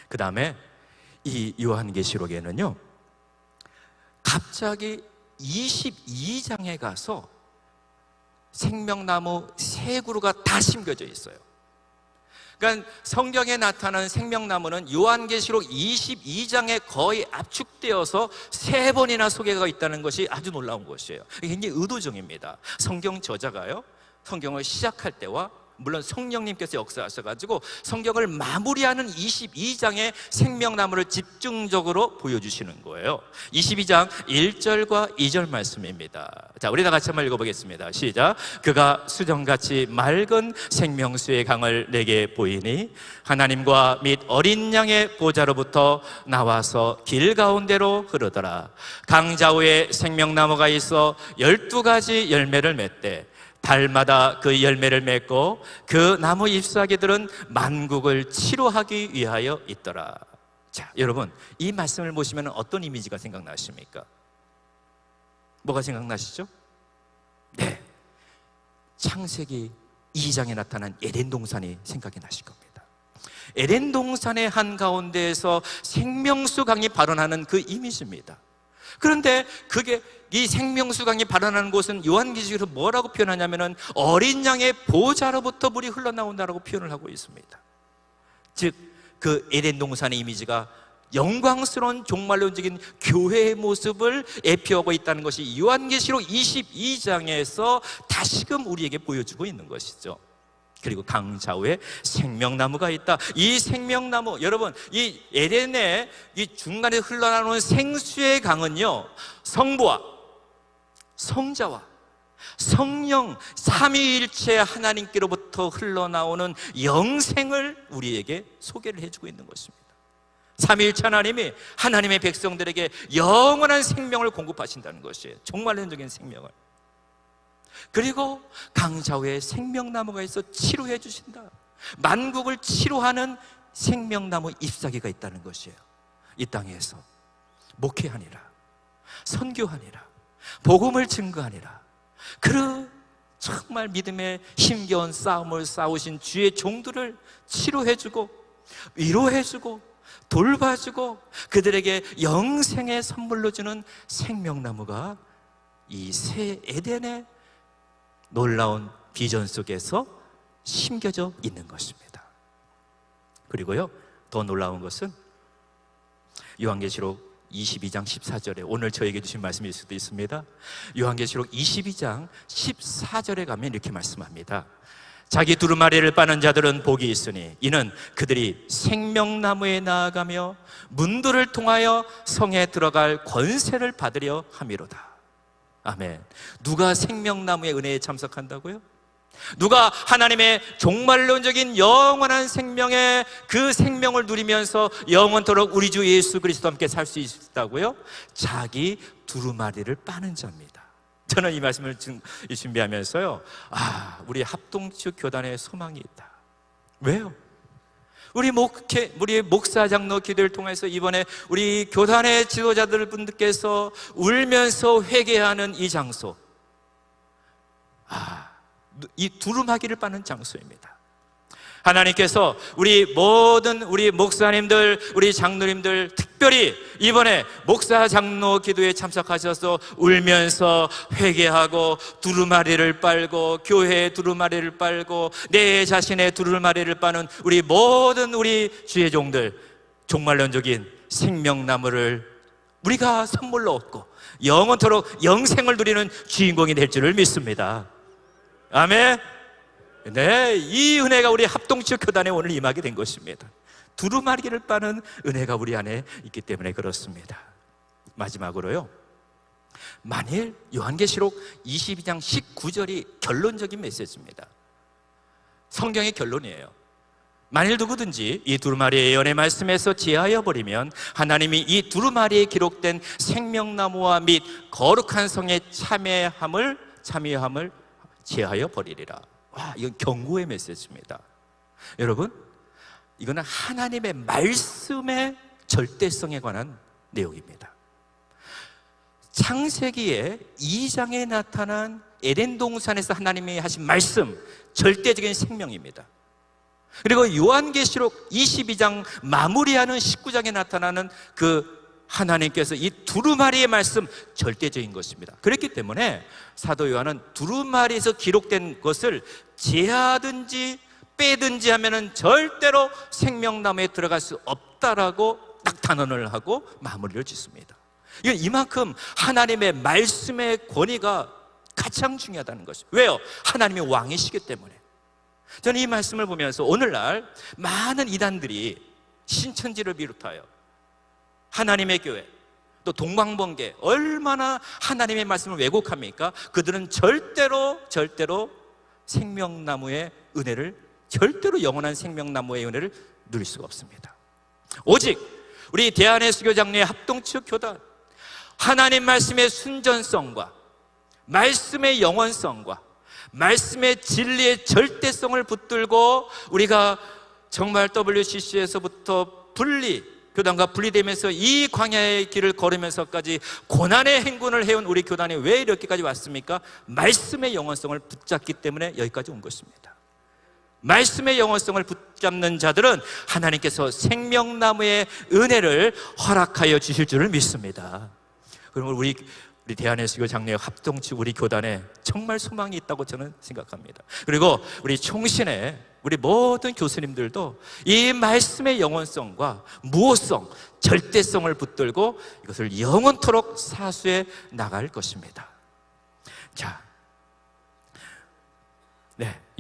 그 다음에 이 요한계시록에는요, 갑자기 22장에 가서 생명나무 3그루가 다 심겨져 있어요. 그러니까 성경에 나타나는 생명나무는 요한계시록 22장에 거의 압축되어서 3번이나 소개가 있다는 것이 아주 놀라운 것이에요. 이게 굉장히 의도적입니다. 성경 저자가요, 성경을 시작할 때와 물론 성령님께서 역사하셔가지고 성경을 마무리하는 22장의 생명나무를 집중적으로 보여주시는 거예요. 22장 1절과 2절 말씀입니다. 자, 우리 다 같이 한번 읽어보겠습니다. 시작. 그가 수정같이 맑은 생명수의 강을 내게 보이니 하나님과 및 어린 양의 보좌로부터 나와서 길 가운데로 흐르더라. 강 좌우에 생명나무가 있어 12가지 열매를 맺되 달마다 그 열매를 맺고 그 나무 잎사귀들은 만국을 치료하기 위하여 있더라. 자, 여러분, 이 말씀을 보시면 어떤 이미지가 생각나십니까? 뭐가 생각나시죠? 네, 창세기 2장에 나타난 에덴 동산이 생각이 나실 겁니다. 에덴 동산의 한가운데에서 생명수 강이 발원하는 그 이미지입니다. 그런데 그게 이 생명수 강이 발원하는 곳은 요한계시록에서 뭐라고 표현하냐면은 어린 양의 보좌로부터 물이 흘러나온다라고 표현을 하고 있습니다. 즉, 그 에덴 동산의 이미지가 영광스러운 종말론적인 교회의 모습을 예표하고 있다는 것이 요한계시록 22장에서 다시금 우리에게 보여주고 있는 것이죠. 그리고 강 좌우에 생명나무가 있다. 이 생명나무, 여러분, 이 에덴의 이 중간에 흘러나오는 생수의 강은요, 성부와 성자와 성령 삼위일체 하나님께로부터 흘러나오는 영생을 우리에게 소개를 해주고 있는 것입니다. 삼위일체 하나님이 하나님의 백성들에게 영원한 생명을 공급하신다는 것이에요. 종말론적인 생명을. 그리고 강좌우에 생명나무가 있어 치료해 주신다. 만국을 치료하는 생명나무 잎사귀가 있다는 것이에요. 이 땅에서 목회하니라, 선교하니라, 복음을 증거하니라. 그 정말 믿음의 힘겨운 싸움을 싸우신 주의 종들을 치료해주고 위로해주고 돌봐주고 그들에게 영생의 선물로 주는 생명나무가 이 새 에덴의 놀라운 비전 속에서 심겨져 있는 것입니다. 그리고요, 더 놀라운 것은 요한계시록 22장 14절에 오늘 저에게 주신 말씀일 수도 있습니다. 요한계시록 22장 14절에 가면 이렇게 말씀합니다. 자기 두루마리를 빠는 자들은 복이 있으니 이는 그들이 생명나무에 나아가며 문들을 통하여 성에 들어갈 권세를 받으려 함이로다. 아멘. 누가 생명나무의 은혜에 참석한다고요? 누가 하나님의 종말론적인 영원한 생명의 그 생명을 누리면서 영원토록 우리 주 예수 그리스도와 함께 살 수 있다고요? 자기 두루마리를 빠는 자입니다. 저는 이 말씀을 준비하면서요, 우리 합동측 교단에 소망이 있다. 왜요? 우리 목사 장로 기도를 통해서 이번에 우리 교단의 지도자들 분들께서 울면서 회개하는 이 장소, 이 두루마기를 빠는 장소입니다. 하나님께서 우리 모든 우리 목사님들, 우리 장로님들, 특별히 이번에 목사 장로 기도에 참석하셔서 울면서 회개하고 두루마리를 빨고 교회의 두루마리를 빨고 내 자신의 두루마리를 빠는 우리 모든 우리 주의 종들, 종말론적인 생명나무를 우리가 선물로 얻고 영원토록 영생을 누리는 주인공이 될 줄을 믿습니다. 아멘. 네, 이 은혜가 우리 합동측 교단에 오늘 임하게 된 것입니다. 두루마리를 빠는 은혜가 우리 안에 있기 때문에 그렇습니다. 마지막으로요, 만일 요한계시록 22장 19절이 결론적인 메시지입니다. 성경의 결론이에요. 만일 누구든지 이 두루마리의 예언의 말씀에서 제하여 버리면 하나님이 이 두루마리에 기록된 생명나무와 및 거룩한 성의 참여함을 제하여 버리리라. 이건 경고의 메시지입니다. 여러분, 이거는 하나님의 말씀의 절대성에 관한 내용입니다. 창세기의 2장에 나타난 에덴 동산에서 하나님이 하신 말씀, 절대적인 생명입니다. 그리고 요한계시록 22장 마무리하는 19장에 나타나는 그 하나님께서 이 두루마리의 말씀, 절대적인 것입니다. 그렇기 때문에 사도 요한은 두루마리에서 기록된 것을 제하든지 빼든지 하면은 절대로 생명나무에 들어갈 수 없다라고 딱 단언을 하고 마무리를 짓습니다. 이건 이만큼 하나님의 말씀의 권위가 가장 중요하다는 것이죠. 왜요? 하나님이 왕이시기 때문에. 저는 이 말씀을 보면서 오늘날 많은 이단들이 신천지를 비롯하여 하나님의 교회, 또 동방번개 얼마나 하나님의 말씀을 왜곡합니까? 그들은 절대로 생명나무의 은혜를, 절대로 영원한 생명나무의 은혜를 누릴 수가 없습니다. 오직 우리 대한의 수교장로의 합동측 교단, 하나님 말씀의 순전성과 말씀의 영원성과 말씀의 진리의 절대성을 붙들고 우리가 정말 WCC에서부터 교단과 분리되면서 이 광야의 길을 걸으면서까지 고난의 행군을 해온 우리 교단이 왜 이렇게까지 왔습니까? 말씀의 영원성을 붙잡기 때문에 여기까지 온 것입니다. 말씀의 영원성을 붙잡는 자들은 하나님께서 생명나무의 은혜를 허락하여 주실 줄을 믿습니다. 그러면 우리 대한의 수교 장로의 합동측 우리 교단에 정말 소망이 있다고 저는 생각합니다. 그리고 우리 총신의 우리 모든 교수님들도 이 말씀의 영원성과 무호성, 절대성을 붙들고 이것을 영원토록 사수해 나갈 것입니다. 자,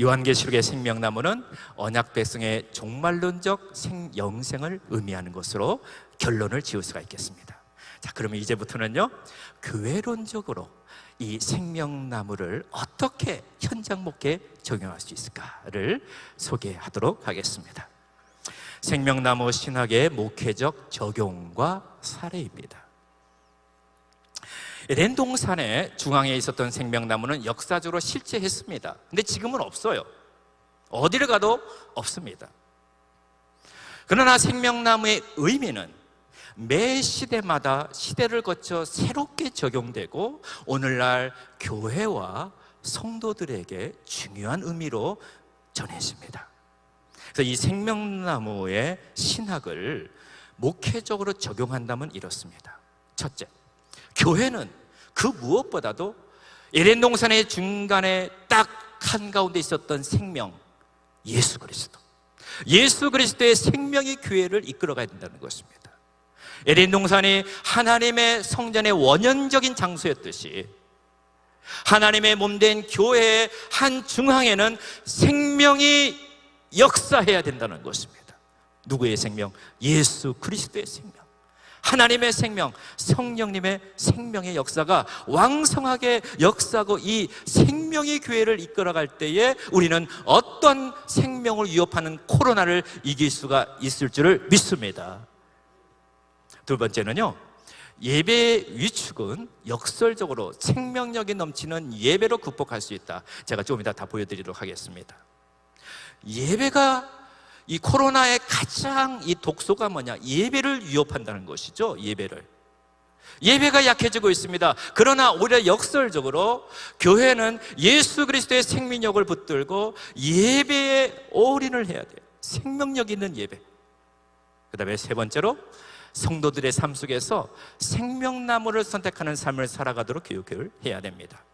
요한계시록의 생명나무는 언약 백성의 종말론적 영생을 의미하는 것으로 결론을 지을 수가 있겠습니다. 자, 그러면 이제부터는요, 교회론적으로 이 생명나무를 어떻게 현장 목회에 적용할 수 있을까를 소개하도록 하겠습니다. 생명나무 신학의 목회적 적용과 사례입니다. 에덴 동산의 중앙에 있었던 생명나무는 역사적으로 실제했습니다. 근데 지금은 없어요. 어디를 가도 없습니다. 그러나 생명나무의 의미는 매 시대마다 시대를 거쳐 새롭게 적용되고 오늘날 교회와 성도들에게 중요한 의미로 전해집니다. 그래서 이 생명나무의 신학을 목회적으로 적용한다면 이렇습니다. 첫째, 교회는 그 무엇보다도 에덴 동산의 중간에 딱 한가운데 있었던 생명, 예수 그리스도의 생명이 교회를 이끌어가야 된다는 것입니다. 에덴 동산이 하나님의 성전의 원형적인 장소였듯이 하나님의 몸된 교회의 한 중앙에는 생명이 역사해야 된다는 것입니다. 누구의 생명? 예수 그리스도의 생명, 하나님의 생명, 성령님의 생명의 역사가 왕성하게 역사하고 이 생명의 교회를 이끌어갈 때에 우리는 어떤 생명을 위협하는 코로나를 이길 수가 있을 줄을 믿습니다. 두 번째는요, 예배의 위축은 역설적으로 생명력이 넘치는 예배로 극복할 수 있다. 제가 조금 이따 다 보여드리도록 하겠습니다. 예배가 이 코로나의 가장 이 독소가 뭐냐? 예배를 위협한다는 것이죠. 예배가 약해지고 있습니다. 그러나 오히려 역설적으로 교회는 예수 그리스도의 생명력을 붙들고 예배에 올인을 해야 돼요. 생명력 있는 예배. 그 다음에 세 번째로 성도들의 삶 속에서 생명나무를 선택하는 삶을 살아가도록 교육을 해야 됩니다.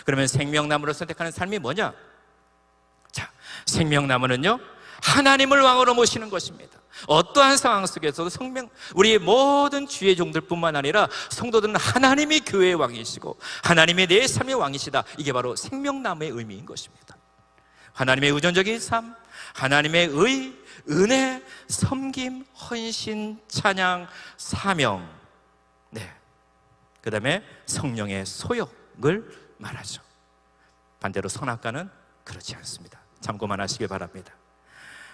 그러면 생명나무를 선택하는 삶이 뭐냐? 자, 생명나무는요, 하나님을 왕으로 모시는 것입니다. 어떠한 상황 속에서도 우리 모든 주의 종들뿐만 아니라 성도들은 하나님이 교회의 왕이시고 하나님이 내 삶의 왕이시다. 이게 바로 생명나무의 의미인 것입니다. 하나님의 의존적인 삶, 하나님의 의, 은혜, 섬김, 헌신, 찬양, 사명, 그 다음에 성령의 소욕을 말하죠. 반대로 선악과는 그렇지 않습니다. 참고만 하시기 바랍니다.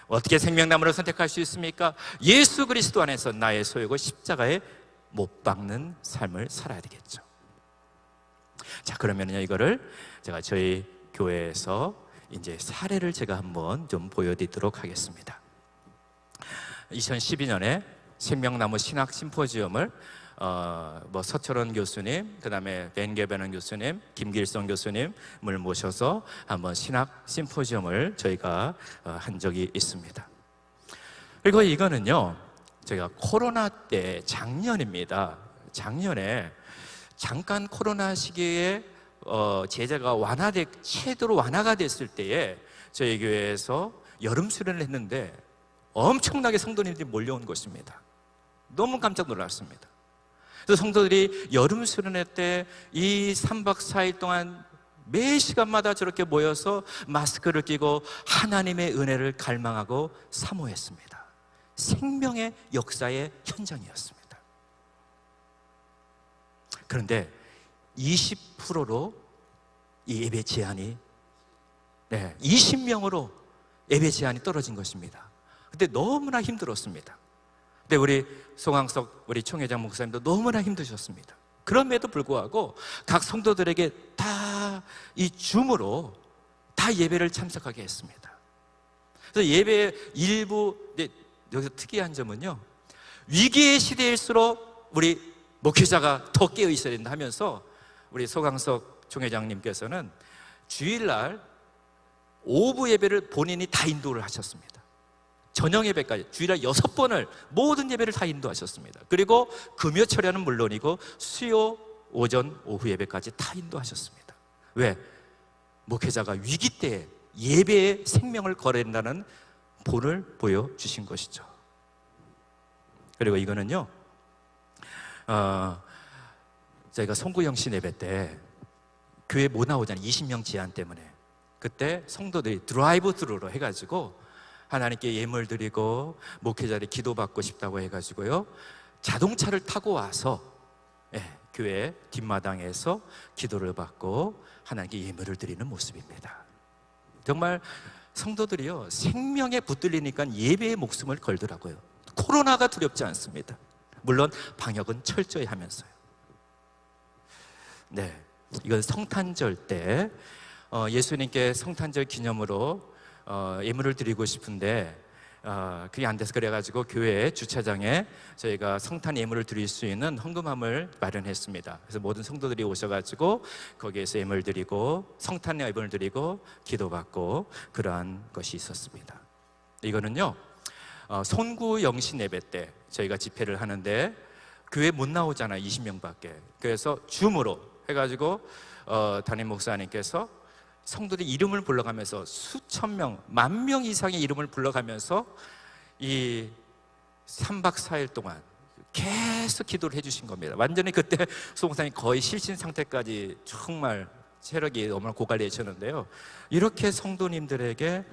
어떻게 생명나무를 선택할 수 있습니까? 예수 그리스도 안에서 나의 소욕을 십자가에 못 박는 삶을 살아야 되겠죠. 자, 그러면요, 이거를 제가 저희 교회에서 이제 사례를 제가 한번 좀 보여드리도록 하겠습니다. 2012년에 생명나무 신학 심포지엄을 서철원 교수님, 그 다음에 벤게베넌 교수님, 김길성 교수님을 모셔서 한번 신학 심포지엄을 저희가 한 적이 있습니다. 그리고 이거는요, 저희가 코로나 때 작년입니다. 작년에 잠깐 코로나 시기에 제재가 제대로 완화가 됐을 때에 저희 교회에서 여름 수련을 했는데 엄청나게 성도님들이 몰려온 것입니다. 너무 깜짝 놀랐습니다. 그래서 성도들이 여름 수련회 때 이 3박 4일 동안 매 시간마다 저렇게 모여서 마스크를 끼고 하나님의 은혜를 갈망하고 사모했습니다. 생명의 역사의 현장이었습니다. 그런데 20%로 이 예배 제한이 20명으로 예배 제한이 떨어진 것입니다. 그때 너무나 힘들었습니다. 근데 우리 송항석 우리 총회장 목사님도 너무나 힘드셨습니다. 그럼에도 불구하고 각 성도들에게 다 이 줌으로 다 예배를 참석하게 했습니다. 그래서 예배의 일부, 여기서 특이한 점은요, 위기의 시대일수록 우리 목회자가 더 깨어 있어야 된다 하면서 우리 송항석 총회장님께서는 주일날 오후 예배를 본인이 다 인도를 하셨습니다. 저녁 예배까지 주일날 6번을 모든 예배를 다 인도하셨습니다. 그리고 금요철야는 물론이고 수요, 오전, 오후 예배까지 다 인도하셨습니다. 왜? 목회자가 위기 때에 예배의 생명을 걸어야 된다는 본을 보여주신 것이죠. 그리고 이거는요, 저희가 송구영신 예배 때 교회 못 나오잖아요. 20명 제한 때문에. 그때 성도들이 드라이브 스루로 해가지고 하나님께 예물 드리고 목회자들이 기도받고 싶다고 해가지고요, 자동차를 타고 와서 교회 뒷마당에서 기도를 받고 하나님께 예물을 드리는 모습입니다. 정말 성도들이요, 생명에 붙들리니까 예배에 목숨을 걸더라고요. 코로나가 두렵지 않습니다. 물론 방역은 철저히 하면서요. 이건 성탄절 때 예수님께 성탄절 기념으로 예물을 드리고 싶은데 그게 안 돼서 그래가지고 교회 주차장에 저희가 성탄 예물을 드릴 수 있는 헌금함을 마련했습니다. 그래서 모든 성도들이 오셔가지고 거기에서 예물 드리고 성탄 예물을 드리고 기도받고 그러한 것이 있었습니다. 이거는요, 손구 영신 예배 때 저희가 집회를 하는데 교회 못 나오잖아요, 20명밖에. 그래서 줌으로 해가지고 담임 목사님께서 성도들이 이름을 불러가면서 수천 명, 10,000명 이상의 이름을 불러가면서 이 3박 4일 동안 계속 기도를 해주신 겁니다. 완전히 그때 송사님 거의 실신 상태까지 정말 체력이 너무 고갈되셨는데요, 이렇게 성도님들에게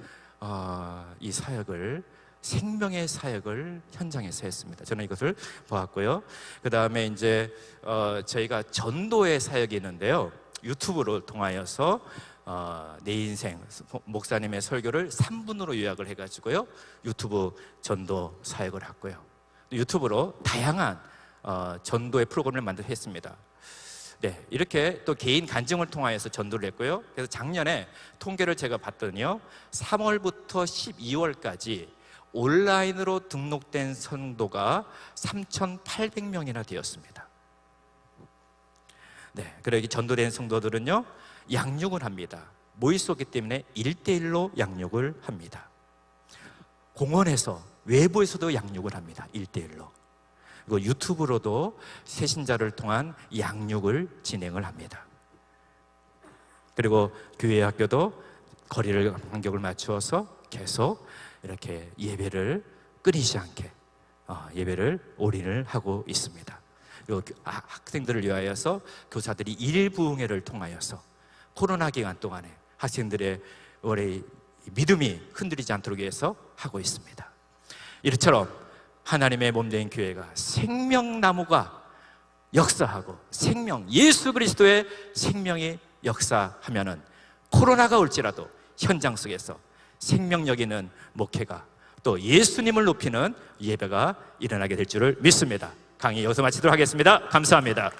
이 사역을, 생명의 사역을 현장에서 했습니다. 저는 이것을 보았고요. 그 다음에 이제 저희가 전도의 사역이 있는데요, 유튜브를 통하여서 내 인생 목사님의 설교를 3분으로 요약을 해가지고요, 유튜브 전도 사역을 했고요. 유튜브로 다양한 전도의 프로그램을 했습니다. 네, 이렇게 또 개인 간증을 통하여서 전도를 했고요. 그래서 작년에 통계를 제가 봤더니요, 3월부터 12월까지 온라인으로 등록된 성도가 3,800명이나 되었습니다. 네, 그리고 전도된 성도들은요, 양육을 합니다. 모일 수 없기 때문에 1대1로 양육을 합니다. 공원에서, 외부에서도 양육을 합니다. 1대1로. 그리고 유튜브로도 새신자를 통한 양육을 진행을 합니다. 그리고 교회 학교도 거리를 간격을 맞추어서 계속 이렇게 예배를 끊이지 않게 예배를 올인을 하고 있습니다. 그리고 학생들을 위하여서 교사들이 일부흥회를 통하여서 코로나 기간 동안에 학생들의 믿음이 흔들리지 않도록 위해서 하고 있습니다. 이처럼 하나님의 몸된 교회가 생명나무가 역사하고 예수 그리스도의 생명이 역사하면은 코로나가 올지라도 현장 속에서 생명력 있는 목회가, 또 예수님을 높이는 예배가 일어나게 될 줄을 믿습니다. 강의 여기서 마치도록 하겠습니다. 감사합니다.